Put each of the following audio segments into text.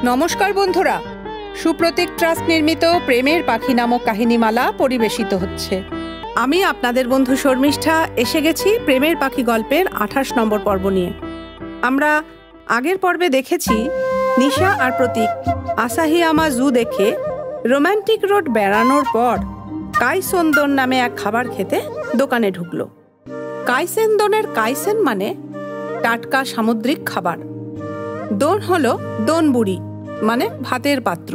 নমস্কার বন্ধুরা, সুপ্রতীক ট্রাস্ট নির্মিত প্রেমের পাখি নামক কাহিনীমালা পরিবেশিত হচ্ছে। আমি আপনাদের বন্ধু শর্মিষ্ঠা এসে গেছি প্রেমের পাখি গল্পের 28 নম্বর পর্ব নিয়ে। আমরা আগের পর্বে দেখেছি নিশা আর প্রতীক আসাহিয়ামা জু দেখে রোম্যান্টিক রোড বেড়ানোর পর কাইসেন্দন নামে এক খাবার খেতে দোকানে ঢুকলো। কাইসেন্দনের কাইসেন মানে টাটকা সামুদ্রিক খাবার, দোন হলো দোনবুড়ি মানে ভাতের পাত্র।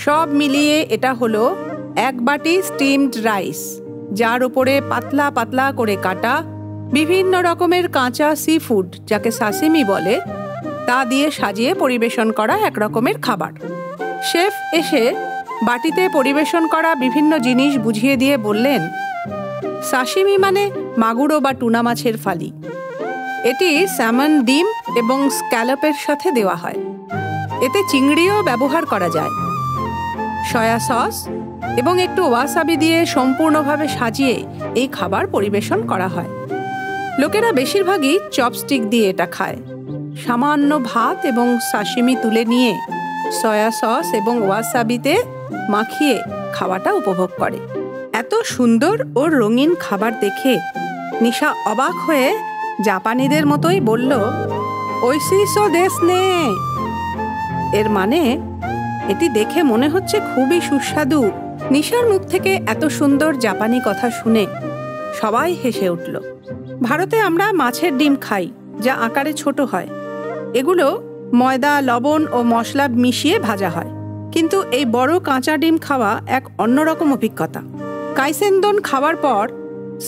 সব মিলিয়ে এটা হলো এক বাটি স্টিমড রাইস, যার উপরে পাতলা পাতলা করে কাটা বিভিন্ন রকমের কাঁচা সি ফুড, যাকে সাসিমি বলে, তা দিয়ে সাজিয়ে পরিবেশন করা এক রকমের খাবার। শেফ এসে বাটিতে পরিবেশন করা বিভিন্ন জিনিস বুঝিয়ে দিয়ে বললেন, সাশিমি মানে মাগুরো বা টুনা মাছের ফালি। এটি স্যামন, ডিম এবং স্ক্যালপের সাথে দেওয়া হয়। এতে চিংড়িও ব্যবহার করা যায়। সয়া সস এবং একটু ওয়াসাবি দিয়ে সম্পূর্ণভাবে সাজিয়ে এই খাবার পরিবেশন করা হয়। লোকেরা বেশিরভাগই চপস্টিক দিয়ে এটা খায়। সামান্য ভাত এবং সাশিমি তুলে নিয়ে সয়া সস এবং ওয়াসাবিতে মাখিয়ে খাওয়াটা উপভোগ করে। এত সুন্দর ও রঙিন খাবার দেখে নিশা অবাক হয়ে জাপানিদের মতোই বলল, ওইসিসো দেশ নে। এর মানে এটি দেখে মনে হচ্ছে খুবই সুস্বাদু। নিশার মুখ থেকে এত সুন্দর জাপানি কথা শুনে সবাই হেসে উঠল। ভারতে আমরা মাছের ডিম খাই, যা আকারে ছোট হয়। এগুলো ময়দা, লবণ ও মশলা মিশিয়ে ভাজা হয়। কিন্তু এই বড় কাঁচা ডিম খাওয়া এক অন্যরকম অভিজ্ঞতা। কাইসেন্দন খাওয়ার পর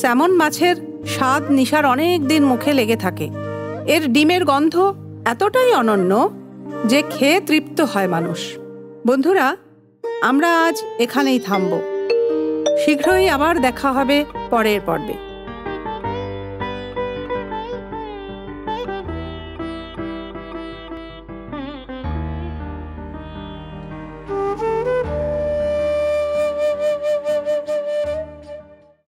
স্যামন মাছের স্বাদ নিশার অনেক দিন মুখে লেগে থাকে। এর ডিমের গন্ধ এতটাই অনন্য যে খেয়ে তৃপ্ত হয় মানুষ। বন্ধুরা, আমরা আজ এখানেই থামব। শীঘ্রই আবার দেখা হবে পরের পর্বে।